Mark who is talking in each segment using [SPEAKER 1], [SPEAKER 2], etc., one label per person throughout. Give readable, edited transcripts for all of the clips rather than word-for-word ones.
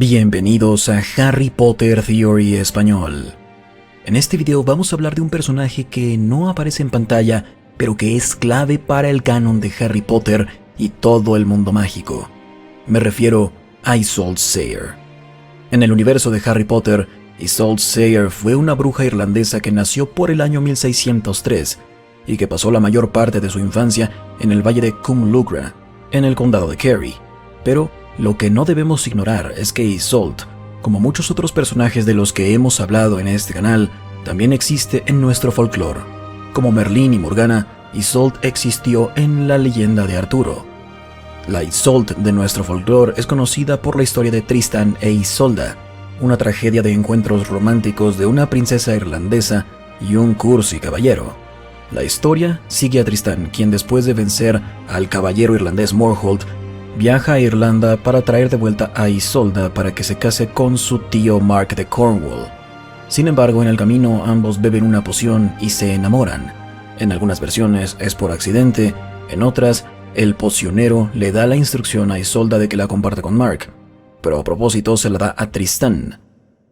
[SPEAKER 1] Bienvenidos a Harry Potter Theory Español. En este video vamos a hablar de un personaje que no aparece en pantalla, pero que es clave para el canon de Harry Potter y todo el mundo mágico. Me refiero a Isolde Sayre. En el universo de Harry Potter, Isolde Sayre fue una bruja irlandesa que nació por el año 1603 y que pasó la mayor parte de su infancia en el valle de Cwm Lugra, en el condado de Kerry. Pero lo que no debemos ignorar es que Isolde, como muchos otros personajes de los que hemos hablado en este canal, también existe en nuestro folclore. Como Merlín y Morgana, Isolde existió en la leyenda de Arturo. La Isolde de nuestro folclore es conocida por la historia de Tristan e Isolda, una tragedia de encuentros románticos de una princesa irlandesa y un cursi caballero. La historia sigue a Tristan, quien después de vencer al caballero irlandés Morholt, viaja a Irlanda para traer de vuelta a Isolda para que se case con su tío Mark de Cornwall. Sin embargo, en el camino ambos beben una poción y se enamoran. En algunas versiones es por accidente, en otras, el pocionero le da la instrucción a Isolda de que la comparte con Mark, pero a propósito se la da a Tristan.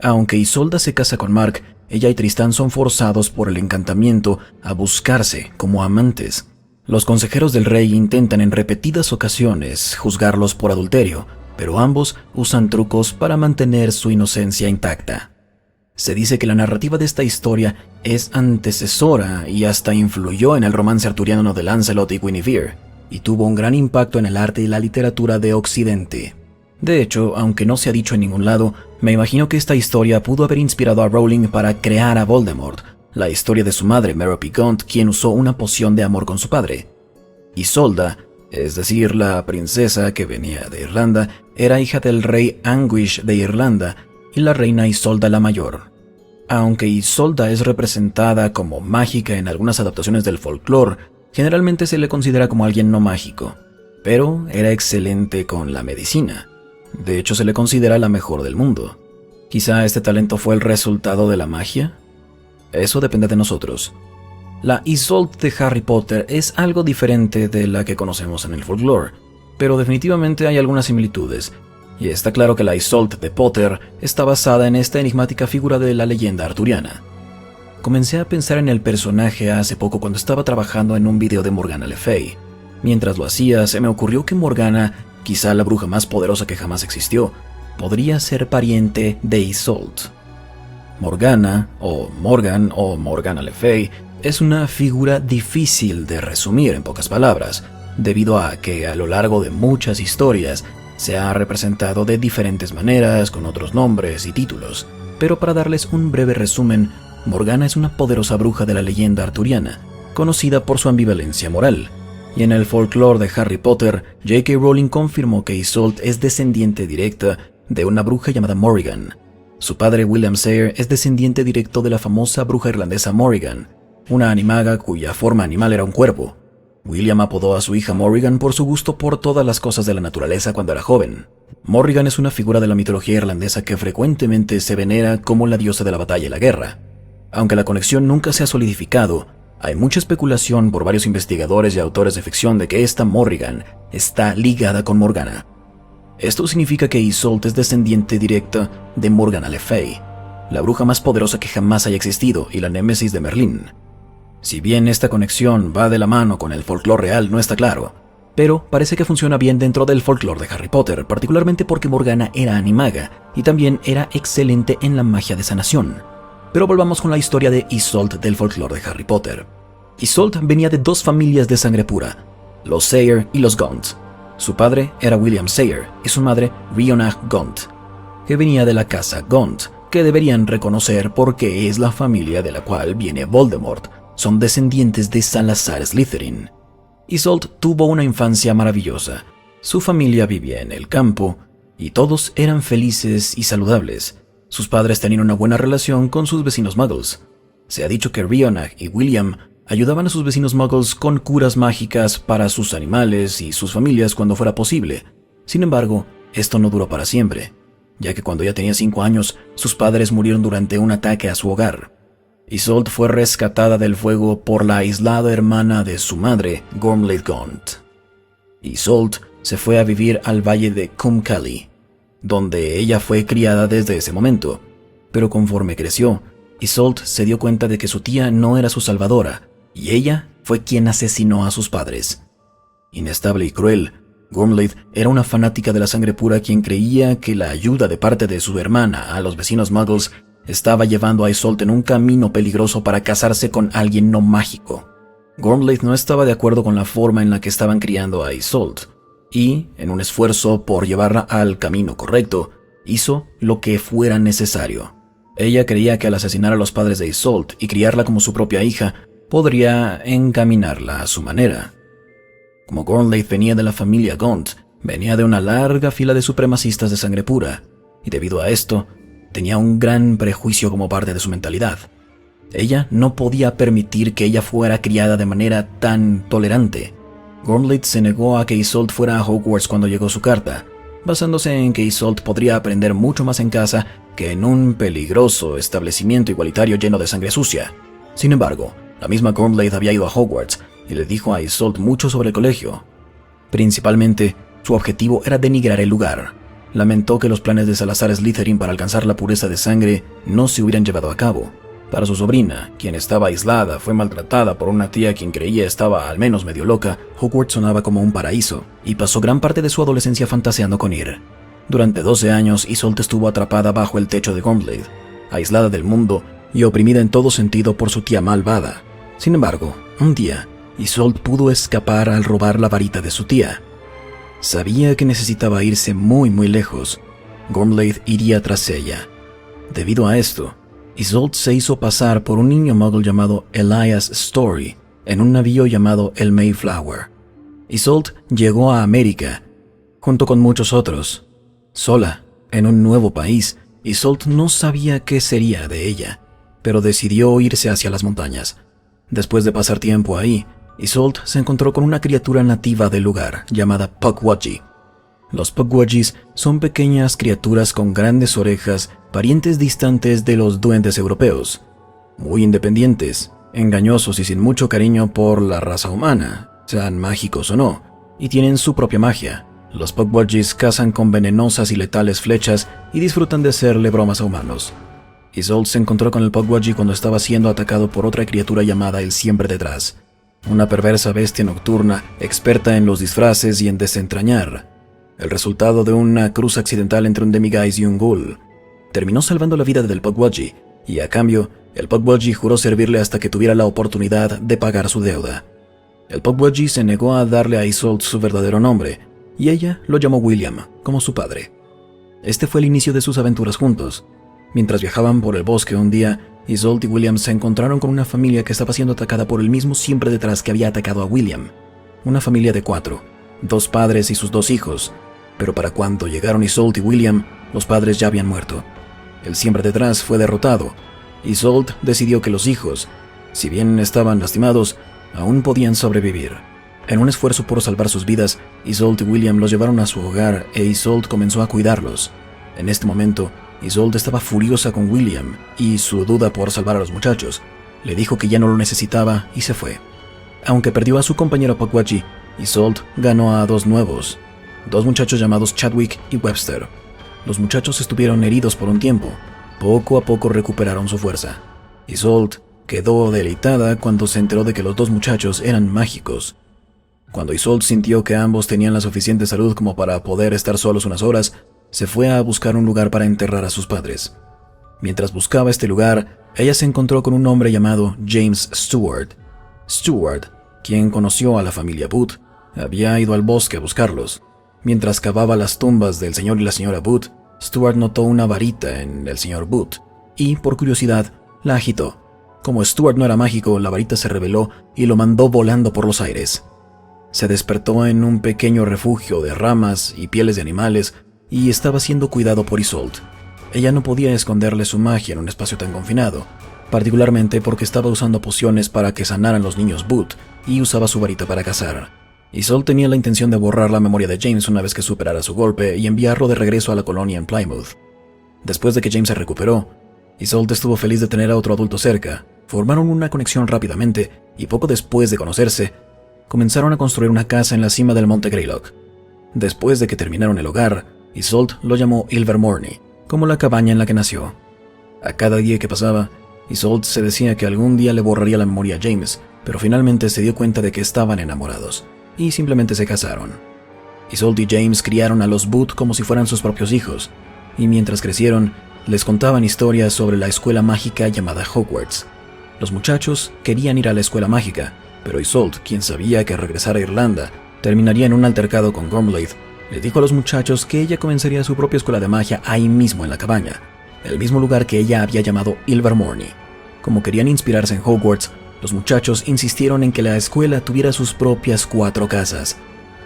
[SPEAKER 1] Aunque Isolda se casa con Mark, ella y Tristan son forzados por el encantamiento a buscarse como amantes. Los consejeros del rey intentan en repetidas ocasiones juzgarlos por adulterio, pero ambos usan trucos para mantener su inocencia intacta. Se dice que la narrativa de esta historia es antecesora y hasta influyó en el romance arturiano de Lancelot y Guinevere, y tuvo un gran impacto en el arte y la literatura de Occidente. De hecho, aunque no se ha dicho en ningún lado, me imagino que esta historia pudo haber inspirado a Rowling para crear a Voldemort, la historia de su madre, Merope Gaunt, quien usó una poción de amor con su padre. Isolda, es decir, la princesa que venía de Irlanda, era hija del rey Anguish de Irlanda y la reina Isolda la Mayor. Aunque Isolda es representada como mágica en algunas adaptaciones del folclore, generalmente se le considera como alguien no mágico, pero era excelente con la medicina. De hecho, se le considera la mejor del mundo. Quizá este talento fue el resultado de la magia. Eso depende de nosotros. La Isolde de Harry Potter es algo diferente de la que conocemos en el folclore, pero definitivamente hay algunas similitudes, y está claro que la Isolde de Potter está basada en esta enigmática figura de la leyenda arturiana. Comencé a pensar en el personaje hace poco cuando estaba trabajando en un video de Morgana Le Fay. Mientras lo hacía, se me ocurrió que Morgana, quizá la bruja más poderosa que jamás existió, podría ser pariente de Isolde. Morgana, o Morgan, o Morgana Le Fay, es una figura difícil de resumir en pocas palabras, debido a que a lo largo de muchas historias se ha representado de diferentes maneras, con otros nombres y títulos. Pero para darles un breve resumen, Morgana es una poderosa bruja de la leyenda arturiana, conocida por su ambivalencia moral. Y en el folclore de Harry Potter, J.K. Rowling confirmó que Isolde es descendiente directa de una bruja llamada Morrigan. Su padre, William Sayre, es descendiente directo de la famosa bruja irlandesa Morrigan, una animaga cuya forma animal era un cuervo. William apodó a su hija Morrigan por su gusto por todas las cosas de la naturaleza cuando era joven. Morrigan es una figura de la mitología irlandesa que frecuentemente se venera como la diosa de la batalla y la guerra. Aunque la conexión nunca se ha solidificado, hay mucha especulación por varios investigadores y autores de ficción de que esta Morrigan está ligada con Morgana. Esto significa que Isolde es descendiente directa de Morgana Le Fay, la bruja más poderosa que jamás haya existido y la némesis de Merlín. Si bien esta conexión va de la mano con el folclore real, no está claro, pero parece que funciona bien dentro del folclore de Harry Potter, particularmente porque Morgana era animaga y también era excelente en la magia de sanación. Pero volvamos con la historia de Isolde del folclore de Harry Potter. Isolde venía de dos familias de sangre pura, los Sayre y los Gaunt. Su padre era William Sayre y su madre Rhonach Gaunt, que venía de la casa Gaunt, que deberían reconocer porque es la familia de la cual viene Voldemort. Son descendientes de Salazar Slytherin. Isolde tuvo una infancia maravillosa. Su familia vivía en el campo y todos eran felices y saludables. Sus padres tenían una buena relación con sus vecinos muggles. Se ha dicho que Rhonach y William ayudaban a sus vecinos muggles con curas mágicas para sus animales y sus familias cuando fuera posible. Sin embargo, esto no duró para siempre, ya que cuando ella tenía 5 años, sus padres murieron durante un ataque a su hogar. Isolde fue rescatada del fuego por la aislada hermana de su madre, Gormlaith Gaunt. Isolde se fue a vivir al valle de Cwm Cawley. donde ella fue criada desde ese momento. Pero conforme creció, Isolde se dio cuenta de que su tía no era su salvadora, y ella fue quien asesinó a sus padres. Inestable y cruel, Gormlaith era una fanática de la sangre pura quien creía que la ayuda de parte de su hermana a los vecinos muggles estaba llevando a Isolde en un camino peligroso para casarse con alguien no mágico. Gormlaith no estaba de acuerdo con la forma en la que estaban criando a Isolde, y, en un esfuerzo por llevarla al camino correcto, hizo lo que fuera necesario. Ella creía que al asesinar a los padres de Isolde y criarla como su propia hija, podría encaminarla a su manera. Como Gormlaith venía de la familia Gaunt, venía de una larga fila de supremacistas de sangre pura, y debido a esto, tenía un gran prejuicio como parte de su mentalidad. Ella no podía permitir que ella fuera criada de manera tan tolerante. Gormlaith se negó a que Isolde fuera a Hogwarts cuando llegó su carta, basándose en que Isolde podría aprender mucho más en casa que en un peligroso establecimiento igualitario lleno de sangre sucia. Sin embargo, la misma Gormlaith había ido a Hogwarts y le dijo a Isolde mucho sobre el colegio. Principalmente, su objetivo era denigrar el lugar. Lamentó que los planes de Salazar Slytherin para alcanzar la pureza de sangre no se hubieran llevado a cabo. Para su sobrina, quien estaba aislada, fue maltratada por una tía quien creía estaba al menos medio loca, Hogwarts sonaba como un paraíso, y pasó gran parte de su adolescencia fantaseando con ir. Durante 12 años, Isolde estuvo atrapada bajo el techo de Gormlaith, aislada del mundo y oprimida en todo sentido por su tía malvada. Sin embargo, un día, Isolde pudo escapar al robar la varita de su tía. Sabía que necesitaba irse muy lejos. Gormlaith iría tras ella. Debido a esto, Isolde se hizo pasar por un niño muggle llamado Elias Story en un navío llamado el Mayflower. Isolde llegó a América, junto con muchos otros. Sola, en un nuevo país, Isolde no sabía qué sería de ella, pero decidió irse hacia las montañas. Después de pasar tiempo ahí, Isolde se encontró con una criatura nativa del lugar llamada Pukwudgie. Los Pukwudgies son pequeñas criaturas con grandes orejas, parientes distantes de los duendes europeos, muy independientes, engañosos y sin mucho cariño por la raza humana, sean mágicos o no, y tienen su propia magia. Los Pukwudgies cazan con venenosas y letales flechas y disfrutan de hacerle bromas a humanos. Isolde se encontró con el Pukwudgie cuando estaba siendo atacado por otra criatura llamada el Siempre Detrás, una perversa bestia nocturna experta en los disfraces y en desentrañar. El resultado de una cruz accidental entre un Demiguise y un Ghoul terminó salvando la vida del Pukwudgie, y a cambio, el Pukwudgie juró servirle hasta que tuviera la oportunidad de pagar su deuda. El Pukwudgie se negó a darle a Isolde su verdadero nombre, y ella lo llamó William, como su padre. Este fue el inicio de sus aventuras juntos. Mientras viajaban por el bosque un día, Isolde y William se encontraron con una familia que estaba siendo atacada por el mismo Siempre Detrás que había atacado a William. Una familia de 4, 2 padres y sus 2 hijos. Pero para cuando llegaron Isolde y William, los padres ya habían muerto. El Siempre Detrás fue derrotado. Isolde decidió que los hijos, si bien estaban lastimados, aún podían sobrevivir. En un esfuerzo por salvar sus vidas, Isolde y William los llevaron a su hogar e Isolde comenzó a cuidarlos. En este momento, Isolde estaba furiosa con William y su duda por salvar a los muchachos. Le dijo que ya no lo necesitaba y se fue. Aunque perdió a su compañero Pukwudgie, Isolde ganó a 2 nuevos. 2 muchachos llamados Chadwick y Webster. Los muchachos estuvieron heridos por un tiempo. Poco a poco recuperaron su fuerza. Isolde quedó deleitada cuando se enteró de que los 2 muchachos eran mágicos. Cuando Isolde sintió que ambos tenían la suficiente salud como para poder estar solos unas horas, se fue a buscar un lugar para enterrar a sus padres. Mientras buscaba este lugar, ella se encontró con un hombre llamado James Stewart. Stewart, quien conoció a la familia Boot, había ido al bosque a buscarlos. Mientras cavaba las tumbas del señor y la señora Boot, Stewart notó una varita en el señor Boot y, por curiosidad, la agitó. Como Stewart no era mágico, la varita se reveló y lo mandó volando por los aires. Se despertó en un pequeño refugio de ramas y pieles de animales y estaba siendo cuidado por Isolde. Ella no podía esconderle su magia en un espacio tan confinado, particularmente porque estaba usando pociones para que sanaran los niños Boot y usaba su varita para cazar. Isolde tenía la intención de borrar la memoria de James una vez que superara su golpe y enviarlo de regreso a la colonia en Plymouth. Después de que James se recuperó, Isolde estuvo feliz de tener a otro adulto cerca. Formaron una conexión rápidamente y poco después de conocerse, comenzaron a construir una casa en la cima del monte Greylock. Después de que terminaron el hogar, Isolde lo llamó Ilvermorny, como la cabaña en la que nació. A cada día que pasaba, Isolde se decía que algún día le borraría la memoria a James, pero finalmente se dio cuenta de que estaban enamorados, y simplemente se casaron. Isolde y James criaron a los Booth como si fueran sus propios hijos, y mientras crecieron, les contaban historias sobre la escuela mágica llamada Hogwarts. Los muchachos querían ir a la escuela mágica, pero Isolde, quien sabía que regresar a Irlanda terminaría en un altercado con Gormlaith, le dijo a los muchachos que ella comenzaría su propia escuela de magia ahí mismo en la cabaña, el mismo lugar que ella había llamado Ilvermorny. Como querían inspirarse en Hogwarts, los muchachos insistieron en que la escuela tuviera sus propias 4 casas.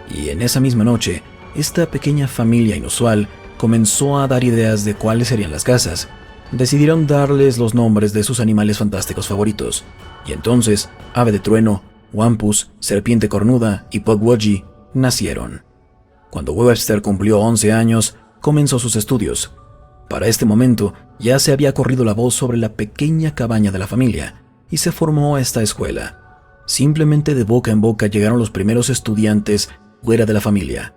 [SPEAKER 1] Y en esa misma noche, esta pequeña familia inusual comenzó a dar ideas de cuáles serían las casas. Decidieron darles los nombres de sus animales fantásticos favoritos. Y entonces, Ave de Trueno, Wampus, Serpiente Cornuda y Pukwudgie nacieron. Cuando Webster cumplió 11 años, comenzó sus estudios. Para este momento, ya se había corrido la voz sobre la pequeña cabaña de la familia, y se formó esta escuela. Simplemente de boca en boca llegaron los primeros estudiantes fuera de la familia.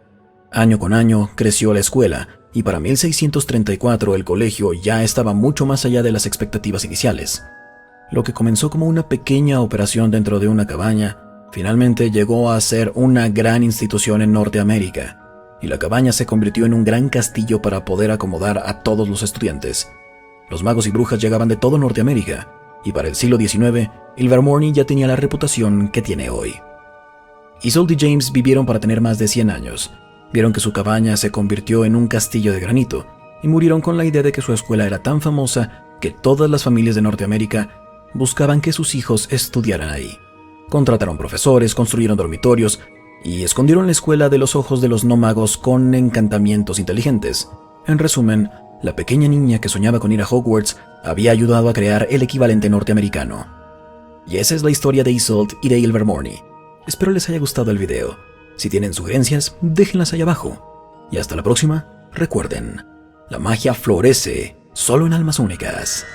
[SPEAKER 1] Año con año creció la escuela, y para 1634 el colegio ya estaba mucho más allá de las expectativas iniciales. Lo que comenzó como una pequeña operación dentro de una cabaña, finalmente llegó a ser una gran institución en Norteamérica, y la cabaña se convirtió en un gran castillo para poder acomodar a todos los estudiantes. Los magos y brujas llegaban de todo Norteamérica, y para el siglo XIX, Ilvermorny ya tenía la reputación que tiene hoy. Isolde y James vivieron para tener más de 100 años. Vieron que su cabaña se convirtió en un castillo de granito, y murieron con la idea de que su escuela era tan famosa que todas las familias de Norteamérica buscaban que sus hijos estudiaran ahí. Contrataron profesores, construyeron dormitorios y escondieron la escuela de los ojos de los no magos con encantamientos inteligentes. En resumen, la pequeña niña que soñaba con ir a Hogwarts había ayudado a crear el equivalente norteamericano. Y esa es la historia de Isolde y de Ilvermorny. Espero les haya gustado el video. Si tienen sugerencias, déjenlas ahí abajo. Y hasta la próxima, recuerden, la magia florece solo en almas únicas.